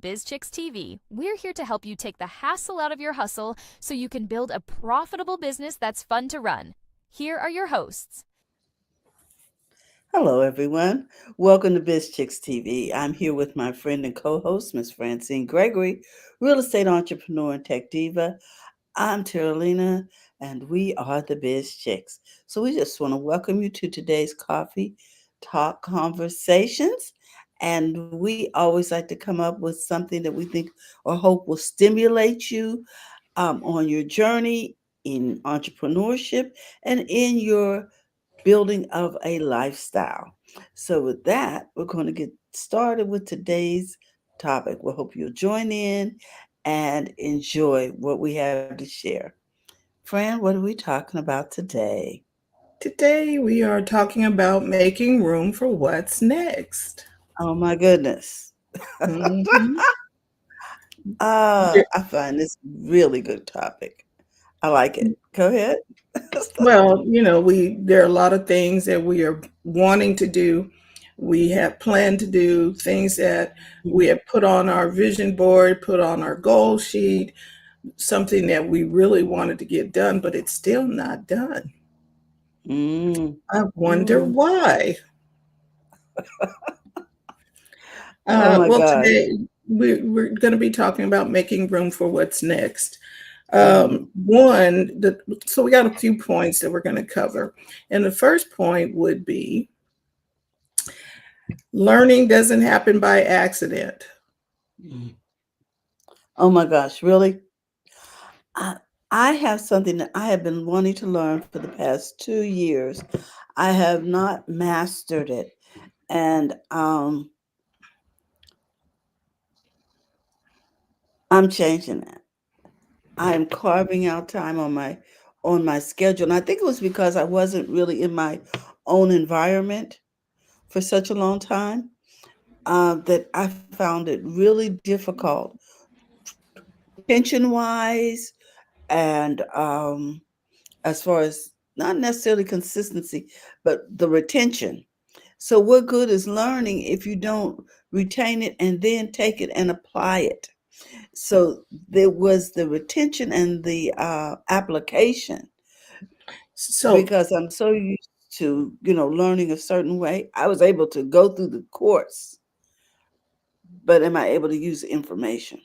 Biz Chicks TV. We're here to help you take the hassle out of your hustle so you can build a profitable business that's fun to run. Here are your hosts. Hello, everyone. Welcome to Biz Chicks TV. I'm here with my friend and co-host, Miss Francine Gregory, real estate entrepreneur and tech diva. I'm Terralina, and we are the Biz Chicks. So we just want to welcome you to today's coffee talk conversations. And we always like to come up with something that we think or hope will stimulate you on your journey in entrepreneurship and in your building of a lifestyle. So, with that, we're going to get started with today's topic. We hope you'll join in and enjoy what we have to share. Fran, what are we talking about today? Today we are talking about making room for what's next. Oh, my goodness. Mhm. I find this really good topic. I like it. Go ahead. Well, we there are a lot of things that we are wanting to do. We have planned to do things that we have put on our vision board, put on our goal sheet, something that we really wanted to get done, but it's still not done. Mm, I wonder mm. why. Oh, my Well, gosh. today we're going to be talking about making room for what's next. Hmm. So we got a few points that we're going to cover. And the first point would be learning doesn't happen by accident. Oh, my gosh. Really? I, I have something that I have been wanting to learn for the past 2 years. I have not mastered it, and I'm changing that. I am carving out time on my schedule, and I think it was because I wasn't really in my own environment for such a long time that I found it really difficult, tension wise, and as far as not necessarily consistency, but the retention. So, what good is learning if you don't retain it and then take it and apply it? So, there was the retention and the application So, because I'm so used to, learning a certain way. I was able to go through the course, but am I able to use the information?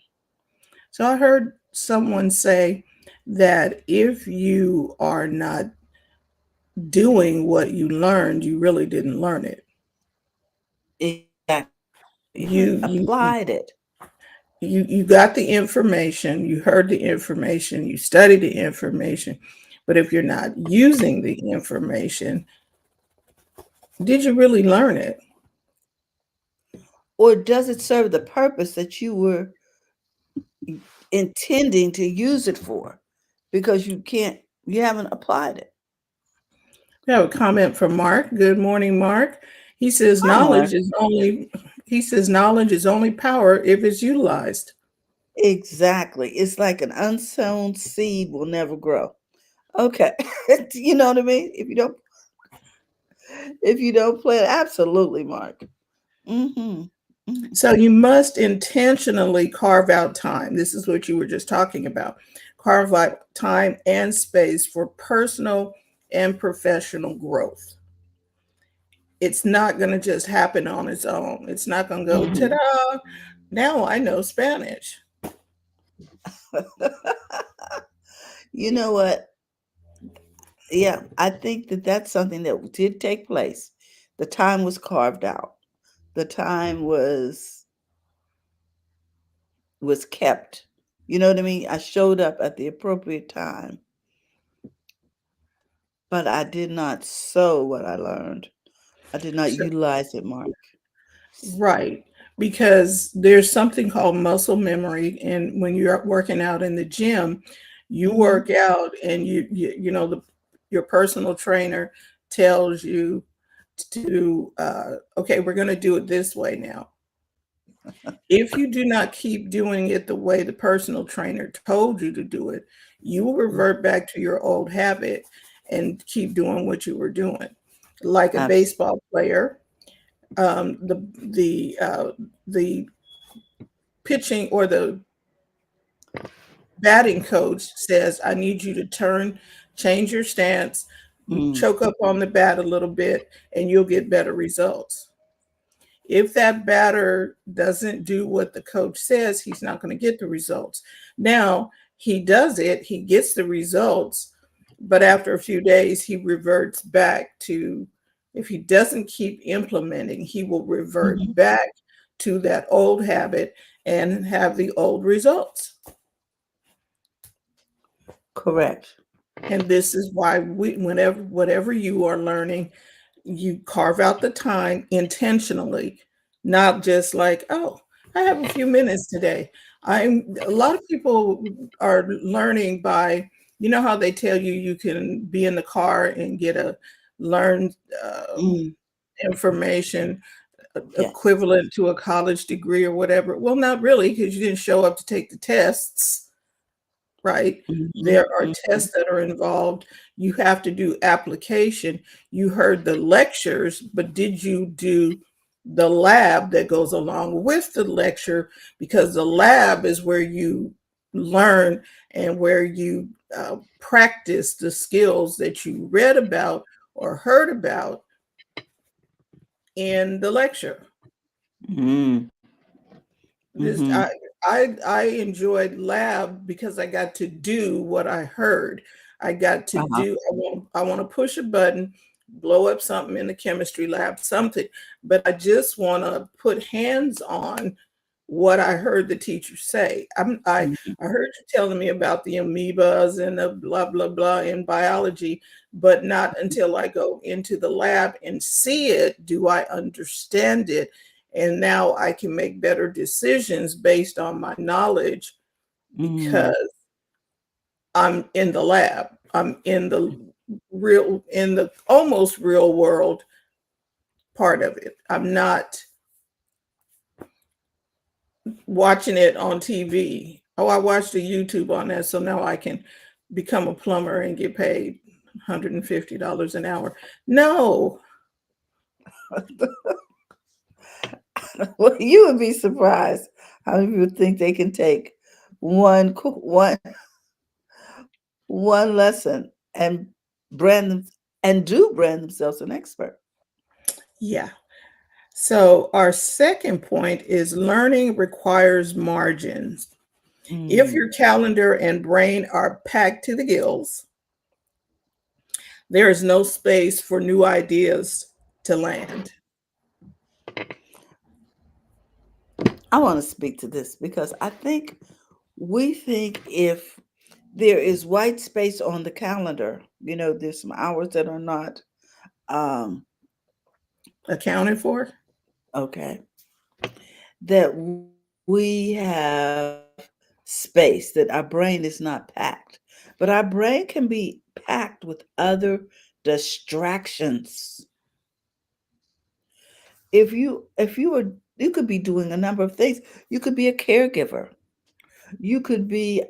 so I heard someone say that if you are not doing what you learned, you really didn't learn it. Exactly. You haven't You you applied it. you got the information, you heard the information, you studied the information, but if you're not using the information, did you really learn it? Or does it serve the purpose that you were intending to use it for? Because you haven't applied it. We have a comment from Mark. Good morning, Mark. He says Hi, Mark. knowledge is only power if it's utilized. Exactly. It's like an unsown seed will never grow. Okay. You know what I mean? If you don't plant, absolutely, Mark. Mm-hmm. Hmm. So you must intentionally carve out time. This is what you were just talking about. Carve out time and space for personal and professional growth. It's not going to just happen on its own. It's not going to go, Hmm. ta-da, now I know Spanish. You know what? Yeah, I think that that's something that did take place. The time was carved out. The time was kept. You know what I mean? I showed up at the appropriate time, but I did not sow what I learned. I did not So, utilize it, Mark. right. Because there's something called muscle memory. And when you're working out in the gym, you Mm-hmm. work out and your personal trainer tells you to, okay, we're going to do it this way now. If you do not keep doing it the way the personal trainer told you to do it, you will revert back to your old habit and keep doing what you were doing. Like a Absolutely. baseball player, the the pitching or the batting coach says, I need you to change your stance, Mm, choke up on the bat a little bit, and you'll get better results. If that batter doesn't do what the coach says, he's not going to get the results. Now, he does it, he gets the results, but after a few days, he reverts back to, if he doesn't keep implementing, he will revert mhm. back to that old habit and have the old results. Correct. And this is why whatever you are learning, you carve out the time intentionally, not just like, oh, I have a few minutes today. A lot of people are learning by, you know how they tell you you can be in the car and get a learn Mm, information yes. equivalent to a college degree or whatever. Well, not really, because you didn't show up to take the tests, right? Mhm, There are mhm, tests that are involved. You have to do application. You heard the lectures, but did you do the lab that goes along with the lecture? Because the lab is where you learn and where you practice the skills that you read about or heard about in the lecture. mm, This mhm. I enjoyed lab because I got to do what I heard. I got to Uh-huh. do I want to push a button, blow up something in the chemistry lab, something, but I just want to put hands on what I heard the teacher say. Mhm, I heard you telling me about the amoebas and the blah blah blah in biology, but not until I go into the lab and see it do I understand it, and now I can make better decisions based on my knowledge mm, because I'm in the lab. I'm in the almost real world part of it. I'm not watching it on TV. Oh, I watched a YouTube on that, so now I can become a plumber and get paid $150 an hour. No. Well, you would be surprised how many people think they can take one lesson and brand them and do brand themselves an expert. Yeah. So our second point is learning requires margins. If Mm. your calendar and brain are packed to the gills, there is no space for new ideas to land. I want to speak to this because I think we think if there is white space on the calendar, there's some hours that are not um Accounted for? okay, that we have space, that our brain is not packed. But our brain can be packed with other distractions. If you could be doing a number of things. You could be a caregiver. You could be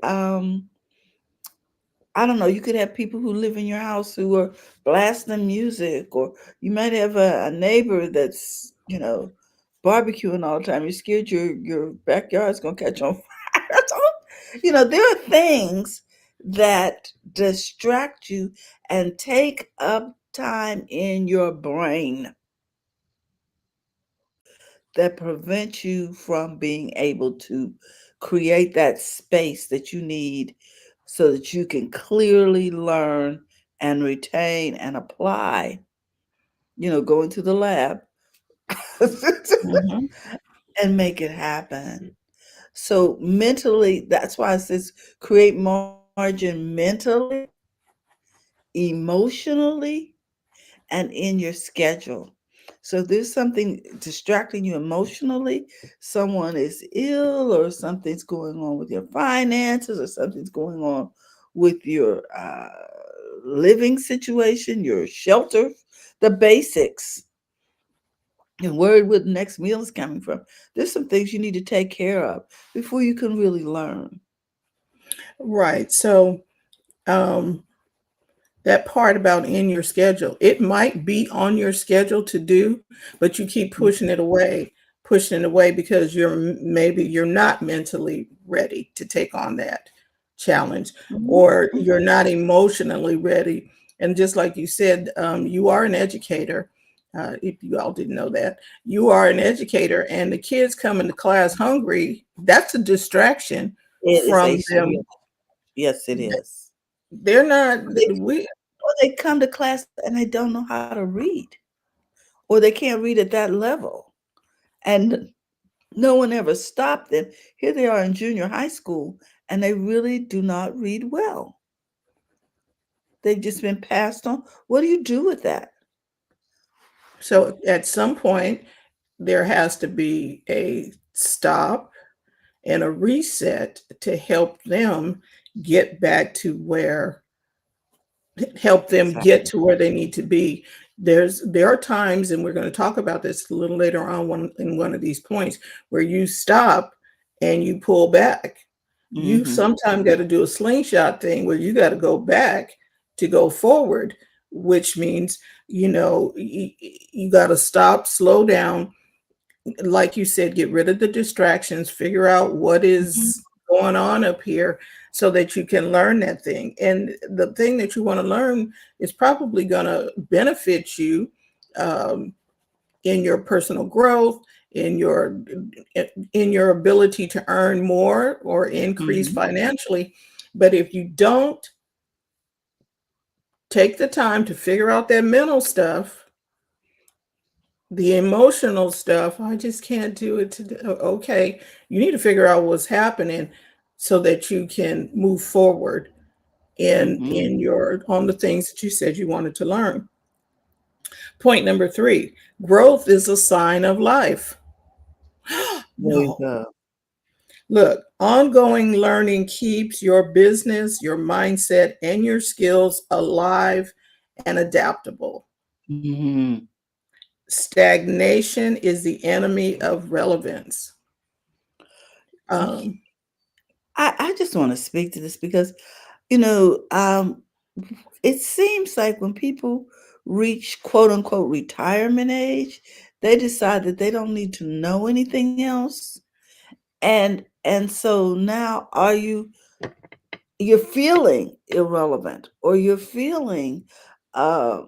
I don't know, you could have people who live in your house who are blasting music, or you might have a neighbor that's, barbecuing all the time. You're scared your backyard's gonna catch on fire. So, there are things that distract you and take up time in your brain that prevent you from being able to create that space that you need so that you can clearly learn and retain and apply, go into the lab Mhm. and make it happen. So mentally, that's why it says create margin mentally, emotionally, and in your schedule. So if there's something distracting you emotionally, someone is ill, or something's going on with your finances, or something's going on with your living situation, your shelter, the basics, and worried where the next meal is coming from. There's some things you need to take care of before you can really learn. Right. So um, that part about in your schedule, it might be on your schedule to do, but you keep pushing it away. pushing away because maybe you're not mentally ready to take on that challenge, Mhm, or mhm. you're not emotionally ready. And just like you said, you are an educator. If you all didn't know that, you are an educator, and the kids come into class hungry. That's a distraction It is from a them. real, yes, it is. They're not. Or they We or they come to class and they don't know how to read, or they can't read at that level, and no one ever stopped them. Here they are in junior high school, and they really do not read well. They've just been passed on. What do you do with that? So at some point there has to be a stop and a reset to help them get back to where help them get Exactly. to where they need to be. There are times, and we're going to talk about this a little later on in one of these points, where you stop and you pull back. You Mhm. sometimes got to do a slingshot thing where you got to go back to go forward, which means you got to stop, slow down, like you said, get rid of the distractions, figure out what Mhm. is going on up here so that you can learn that thing. And the thing that you want to learn is probably going to benefit you um, in your personal growth, in your in your ability to earn more or increase Mhm. financially. But if you don't take the time to figure out that mental stuff, the emotional stuff, I just can't do it today. Okay, you need to figure out what's happening so that you can move forward Mhm. in your on the things that you said you wanted to learn. Point number 3, growth is a sign of life. There you No. go. Look, ongoing learning keeps your business, your mindset, and your skills alive and adaptable. Mhm. Stagnation is the enemy of relevance. Ye Um, I just wanna speak to this because, you know, it seems like when people reach quote unquote retirement age, they decide that they don't need to know anything else. And so now you're feeling irrelevant, or you're feeling uh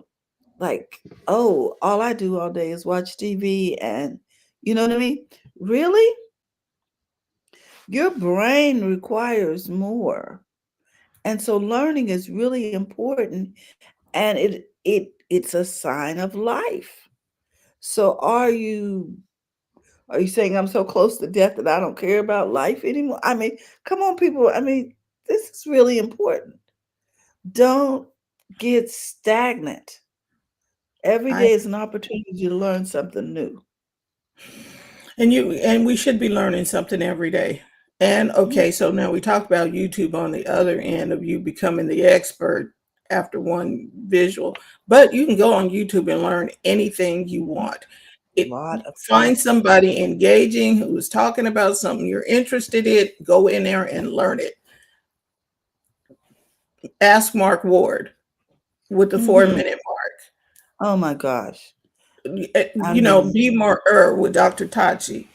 like, oh, all I do all day is watch TV, and you know what I mean? Really? Your brain requires more. And so learning is really important, and it's a sign of life. So are you saying I'm so close to death that I don't care about life anymore? I mean, come on, people. I mean, this is really important. Don't get stagnant. Every I day is an opportunity to learn something new. and we should be learning something every day. And Mhm. okay, so now we talked about YouTube on the other end of you becoming the expert after one visual, but you can go on YouTube and learn anything you want. It Lot of Find things. somebody engaging who is talking about something you're interested in, go in there and learn it. Ask Mark Ward with the four Mhm. minute mark. Oh my gosh. I Be mean, more with Dr. Tachi.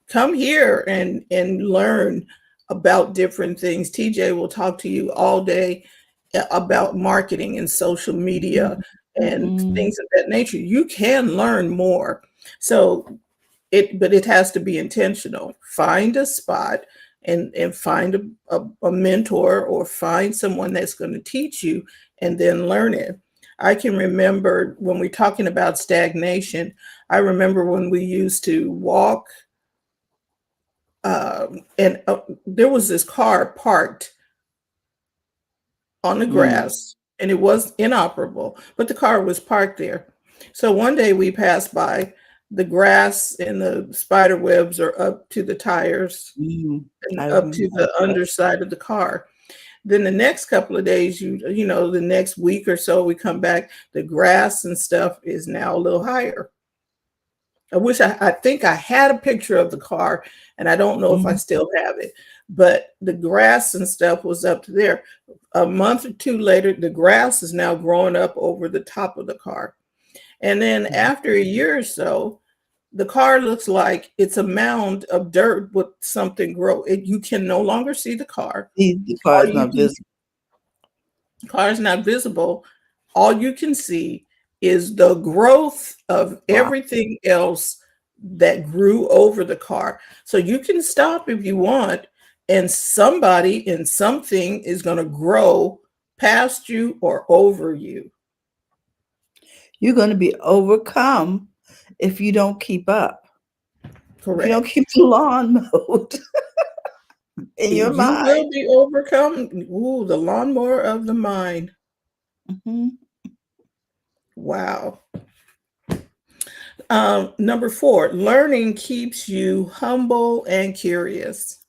Come here and learn about different things. TJ will talk to you all day about marketing and social media mhm, and mhm, things of that nature. You can learn more. So but it has to be intentional. Find a spot and find a mentor or find someone that's going to teach you and then learn it. I can remember when we're talking about stagnation, I remember when we used to walk and there was this car parked on the mm, grass and it was inoperable, but the car was parked there. So one day we passed by, the grass and the spider webs are up to the tires mhm. and I up to remember the that. underside of the car. Then the next couple of days, the next week or so, we come back, the grass and stuff is now a little higher. I think I had a picture of the car, and I don't know if I Mhm, still have it, but the grass and stuff was up to there. A month or two later, the grass is now growing up over the top of the car. And then mhm, after a year or so, the car looks like it's a mound of dirt with something grow. You can no longer see the car. The car All is you not can visible. car is not visible. All you can see is the growth of Wow. everything else that grew over the car. So you can stop if you want, and somebody and something is going to grow past you or over you. You're going to be overcome if you don't keep up. If you don't Correct. keep the lawn mowed in your You mind. will be overcome. Ooh, the lawnmower of the mind. Mhm. Wow. Number four, learning keeps you humble and curious.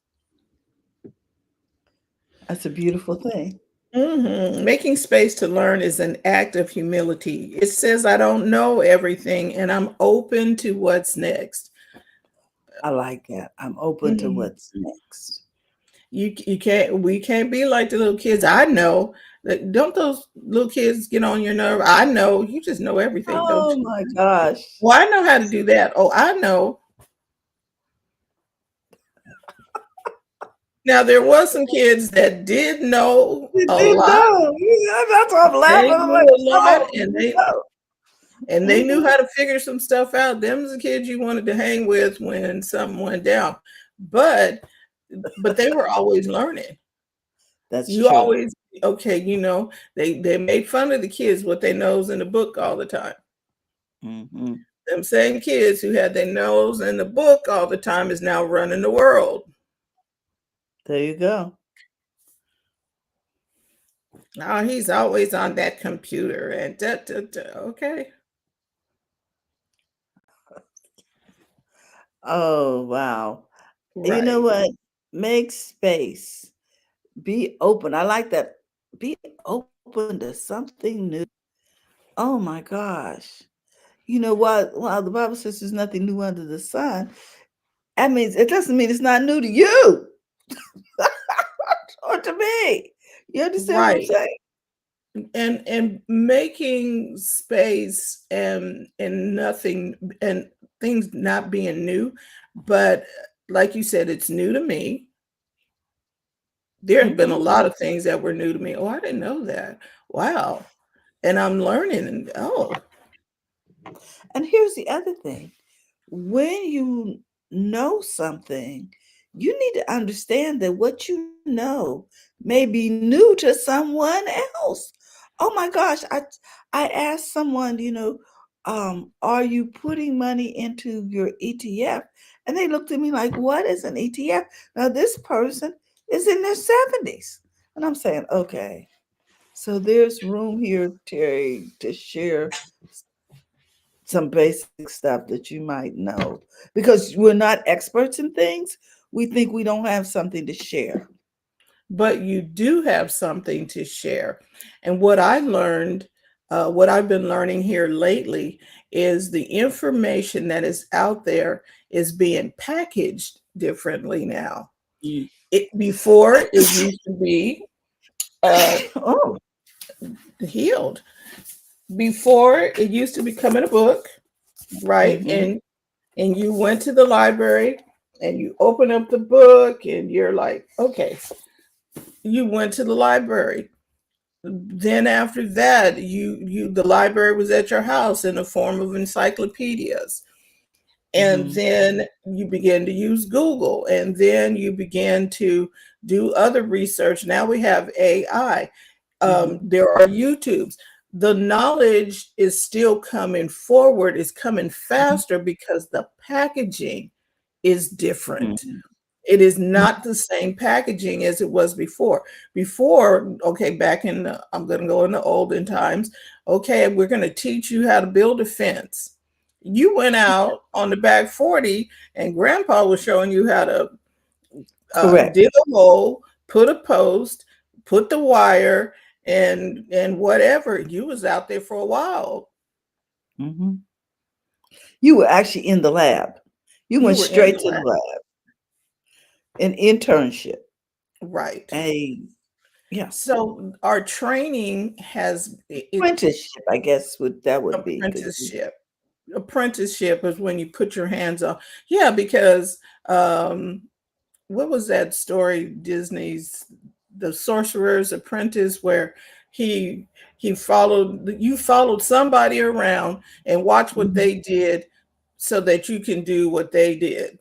That's a beautiful thing. Making space to learn is an act of humility. It says, I don't know everything and I'm open to what's next. I like that. I'm open to Mhm. what's next. You can't, we can't be like the little kids. I know. Like, don't those little kids get on your nerve? I know. You just know everything, don't Oh you? my gosh. Well, I know how to do that. Oh, I know. Now there was some kids that did know You a didn't lot. know. Yeah, that's why I'm laughing. They I'm knew like, a lot, oh, you know. and they knew Mhm. how to figure some stuff out. Them's the kids you wanted to hang with when something went down. But but they were always learning. That's You true. always okay, they made fun of the kids with their nose in the book all the time. Hmm. Them same kids who had their nose in the book all the time is now running the world. There you go. Now he's always on that computer and okay. Oh, wow. You know Right. what? Make space. Be open. I like that. Be open to something new. Oh my gosh. You know what? While the Bible says there's nothing new under the sun, that means it doesn't mean it's not new to you or to me. You understand what I'm Right. saying? And making space and nothing and things not being new, but like you said, it's new to me. There have been a Hmm. lot of things that were new to me. Oh, I didn't know that. Wow. And I'm learning and oh, And here's the other thing. When you know something, you need to understand that what you know may be new to someone else. Oh my gosh, I asked someone, are you putting money into your ETF? And they looked at me like, what is an ETF? Now this person is in their 70s. And I'm saying, okay, so there's room here, Terry, to share some basic stuff that you might know because we're not experts in things. We think we don't have something to share. but you do have something to share. And what I learned, what I've been learning here lately is the information that is out there is being packaged differently now. Mm. Before it used to be uh, Oh. healed. Before it used to be come in a book, right? Mm-hmm. And you went to the library and you open up the book and you're like, okay, you went to the library. Then after that, the library was at your house in the form of encyclopedias. And Mm-hmm. then you began to use Google, and then you began to do other research. Now we have AI. Mm-hmm. There are YouTubes. The knowledge is still coming forward, is coming faster because the packaging is different. Mm-hmm. It is not the same packaging as it was before. Before, okay, back in I'm going to go in the olden times. Okay, we're going to teach you how to build a fence. You went out on the back 40, and Grandpa was showing you how to Correct. dig a hole, put a post, put the wire, and whatever. You was out there for a while. Mm-hmm. You were actually in the lab. You You went were in the straight to the lab, lab, an internship, right? a yeah, So our training has it apprenticeship. I guess would that would be because apprenticeship. apprenticeship is when you put your hands on. Yeah, because what was that story, Disney's The Sorcerer's Apprentice, where he you followed somebody around and watch what Mhm. they did so that you can do what they did.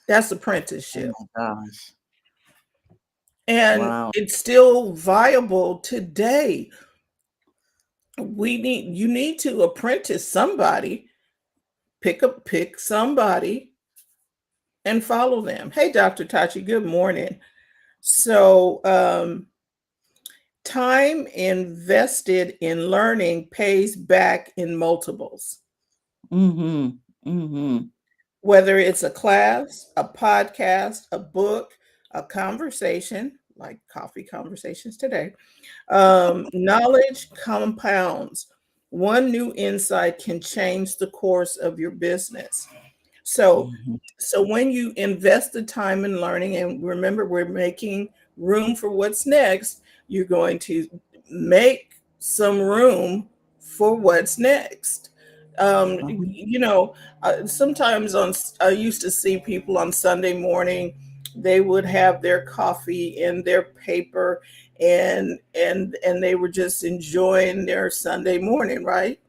That's Oh apprenticeship. my gosh. And Wow. it's still viable today. You need to apprentice somebody, pick somebody and follow them. Hey, Dr. Tachi, good morning. So, time invested in learning pays back in multiples, Mhm. Mhm. whether it's a class, a podcast, a book, a conversation, like coffee conversations today. Knowledge compounds. One new insight can change the course of your business. So, Mhm. so when you invest the time in learning, and remember, we're making room for what's next, you're going to make some room for what's next. Uh-huh. Sometimes I used to see people on Sunday morning, they would have their coffee and their paper, and they were just enjoying their Sunday morning, right?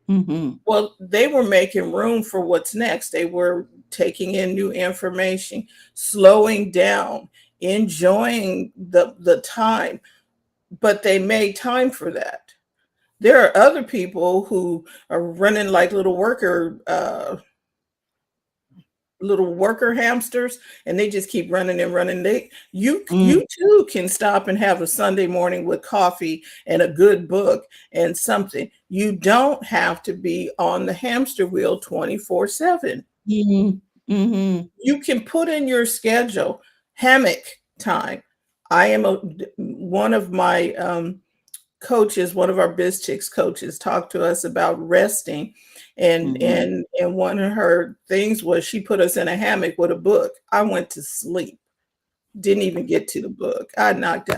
Mhm. Well, they were making room for what's next. They were taking in new information, slowing down, enjoying the time, but they made time for that. There are other people who are running like little worker hamsters, and they just keep running and running. Mm. You too can stop and have a Sunday morning with coffee and a good book and something. You don't have to be on the hamster wheel 24/7. Mhm. Mhm. You can put in your schedule hammock time. I am a one of my coaches, one of our biz chicks coaches, talked to us about resting, and Mhm. one of her things was she put us in a hammock with a book. I went to sleep, didn't even get to the book. I knocked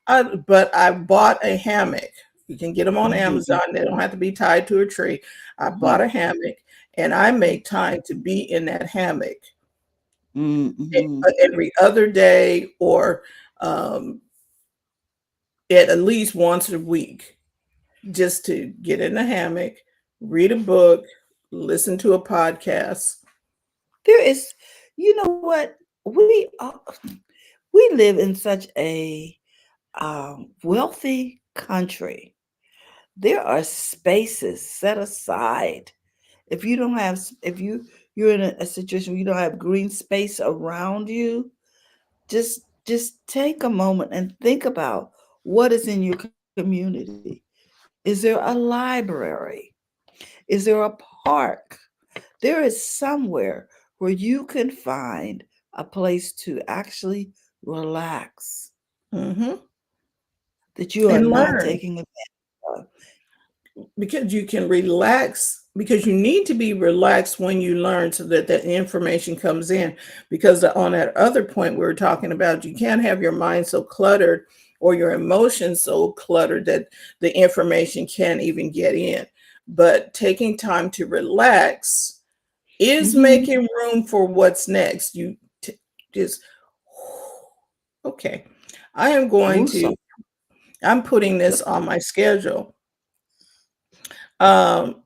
out. But I bought a hammock. You can get them on Mhm. Amazon. They don't have to be tied to a tree. I bought Mhm. a hammock, and I make time to be in that hammock Mhm. every other day, or um, at least once a week, just to get in the hammock, read a book, listen to a podcast. There is, you know what? We live in such a wealthy country. There are spaces set aside. If you don't have, if you're in a situation where you don't have green space around you, just take a moment and think about what is in your community. Is there a library? Is there a park? There is somewhere where you can find a place to actually relax Hmm. that you are And not learn, taking advantage of. because you can relax, because you need to be relaxed when you learn, so that the information comes in. Because on that other point we were talking about, you can't have your mind so cluttered or your emotions so cluttered that the information can't even get in. But taking time to relax is Mhm. making room for what's next. Just okay. I am going to Woosah. I'm putting this on my schedule. Um,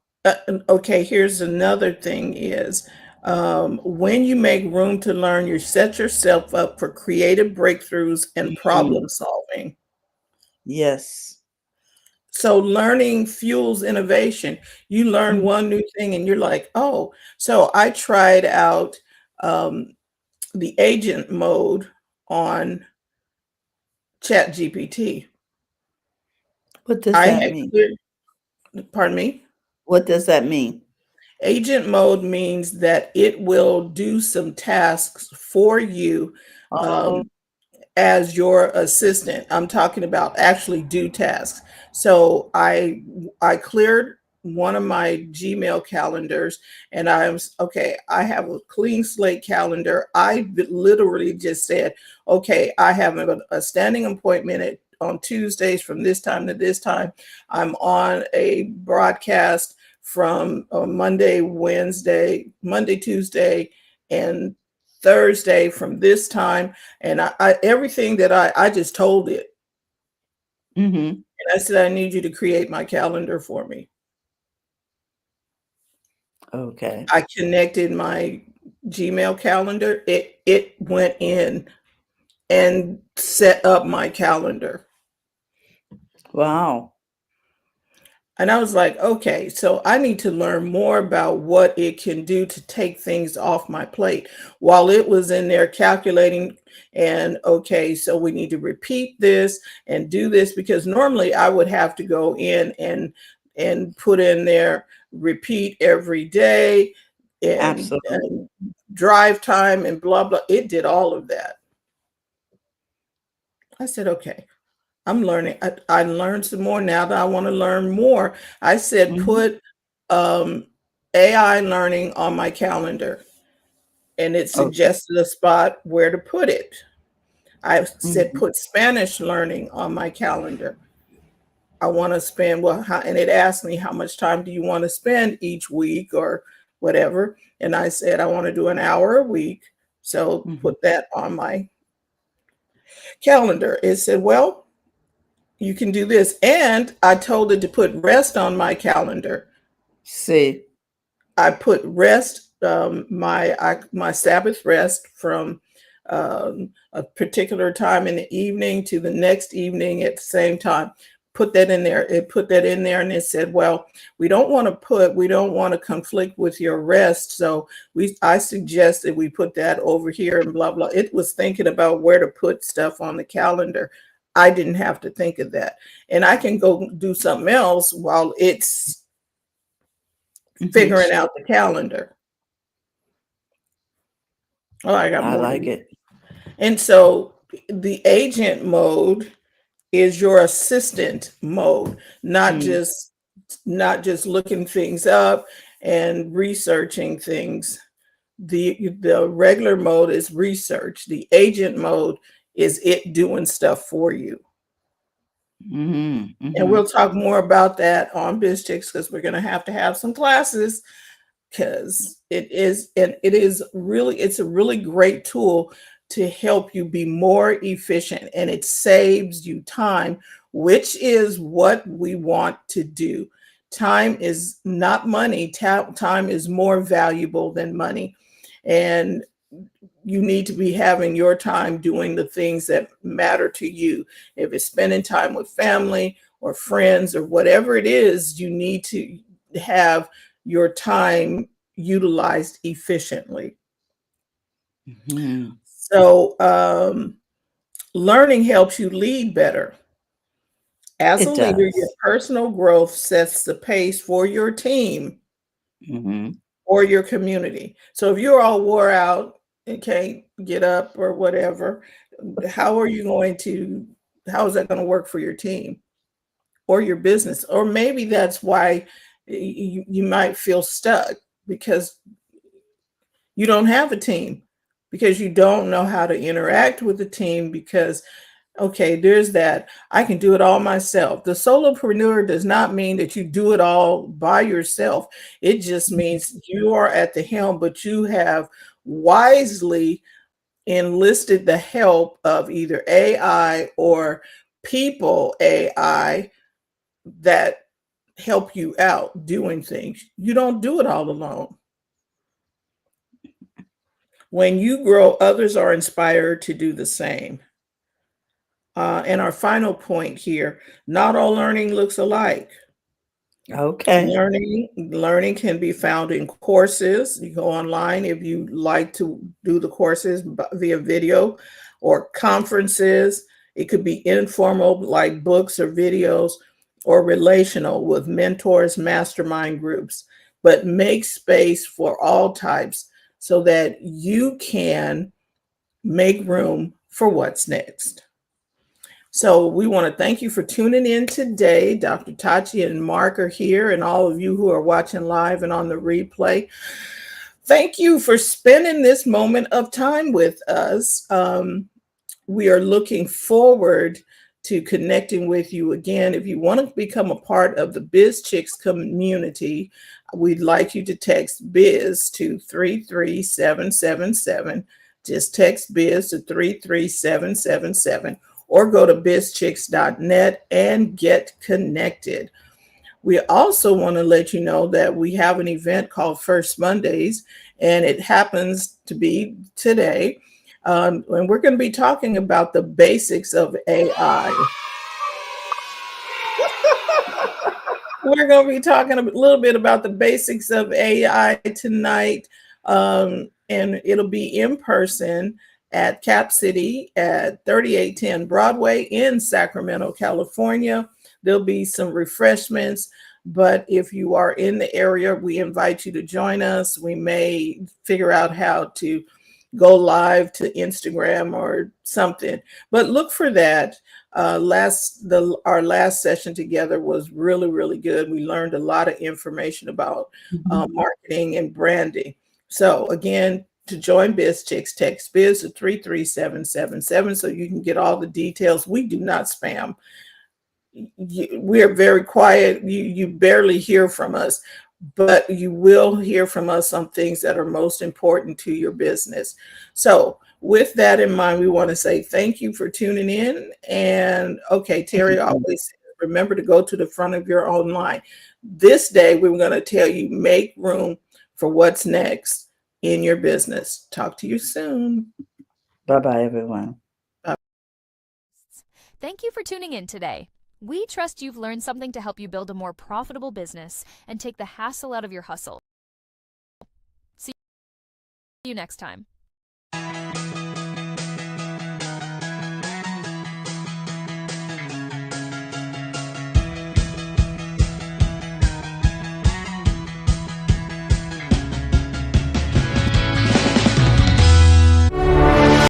okay, here's another thing is, when you make room to learn, you set yourself up for creative breakthroughs and Mhm. problem solving. Yes. So learning fuels innovation. You learn Mm. one new thing and you're like, oh, so I tried out um, the agent mode on Chat GPT. What does I that had mean? cleared, pardon me. What does that mean? Agent mode means that it will do some tasks for you, Oh. um, as your assistant. I'm talking about actually do tasks. So I cleared one of my Gmail calendars, and okay, I have a clean slate calendar. I literally just said, okay, I have a standing appointment on Tuesdays from this time to this time. I'm on a broadcast from Monday, Tuesday, and Thursday from this time. And I everything that I just told it. Mm-hmm. And I said, I need you to create my calendar for me. Okay. I connected my Gmail calendar. It went in and set up my calendar. Wow. And I was like, okay, so I need to learn more about what it can do to take things off my plate while it was in there calculating. And okay, so we need to repeat this and do this, because normally I would have to go in and put in there repeat every day Absolutely. and drive time and blah blah. It did all of that. I said, okay, I'm learning. I learned some more now that I want to learn more. I said, Mm-hmm. put um, AI learning on my calendar, and it Okay. suggested a spot where to put it. I said, Mm-hmm. put Spanish learning on my calendar. I want to spend, well, how, and it asked me, how much time do you want to spend each week or whatever? And I said, I want to do an hour a week. So Mm-hmm. put that on my calendar. It said, well, you can do this. And I told it to put rest on my calendar. See. I put rest, my Sabbath rest from a particular time in the evening to the next evening at the same time. Put that in there. It put that in there, and it said, "Well, we don't want to conflict with your rest, so I suggest that we put that over here and blah blah." It was thinking about where to put stuff on the calendar. I didn't have to think of that, and I can go do something else while it's Mm-hmm. figuring out the calendar. Oh, I got I more to like read. it. And so the agent mode is your assistant mode, not Mm. just not just looking things up and researching things. The regular mode is research. The agent mode is it doing stuff for you. Mm-hmm. And Mm-hmm. we'll talk more about that on BizChicks, because we're going to have some classes, because it's a really great tool to help you be more efficient, and it saves you time, which is what we want to do. Time is not money. Time is more valuable than money, and you need to be having your time doing the things that matter to you. If it's spending time with family or friends or whatever it is, you need to have your time utilized efficiently. Mm-hmm. So, learning helps you lead better. As a It leader, your does. personal growth sets the pace for your team Mm-hmm. or your community. So if you're all wore out and can't get up or whatever, how are you going to, how is that going to work for your team or your business? Or maybe that's why you might feel stuck, because you don't have a team, because you don't know how to interact with the team, because okay, there's that. I can do it all myself. The solopreneur does not mean that you do it all by yourself. It just means you are at the helm, but you have wisely enlisted the help of either AI or people AI that help you out doing things. You don't do it all alone. When you grow, others are inspired to do the same. And our final point here, not all learning looks alike. Okay. Learning can be found in courses. You go online if you like to do the courses via video, or conferences. It could be informal, like books or videos, or relational with mentors, mastermind groups. But make space for all types so that you can make room for what's next. So we want to thank you for tuning in today. Dr. Tachi and Mark are here, and all of you who are watching live and on the replay. Thank you for spending this moment of time with us. We are looking forward to connecting with you. Again, if you want to become a part of the Biz Chicks community, we'd like you to text biz to 33777. Just text biz to 33777 or go to bizchicks.net and get connected. We also want to let you know that we have an event called First Mondays, and it happens to be today. And we're going to be talking about the basics of AI. We're going to be talking a little bit about the basics of AI tonight, and it'll be in person at Cap City at 3810 Broadway in Sacramento, California. There'll be some refreshments, but if you are in the area, we invite you to join us. We may figure out how to go live to Instagram or something, but look for that. Our last session together was really, really good. We learned a lot of information about marketing and branding. So again, to join Biz Chicks, text biz to 33777 so you can get all the details. We do not spam. We're very quiet. You barely hear from us, but you will hear from us on things that are most important to your business. So with that in mind, we want to say thank you for tuning in. And okay, Terry always says, remember to go to the front of your own line. This day, we're going to tell you, make room for what's next in your business. Talk to you soon. Bye-bye, everyone. Bye. Thank you for tuning in today. We trust you've learned something to help you build a more profitable business and take the hassle out of your hustle. See you next time.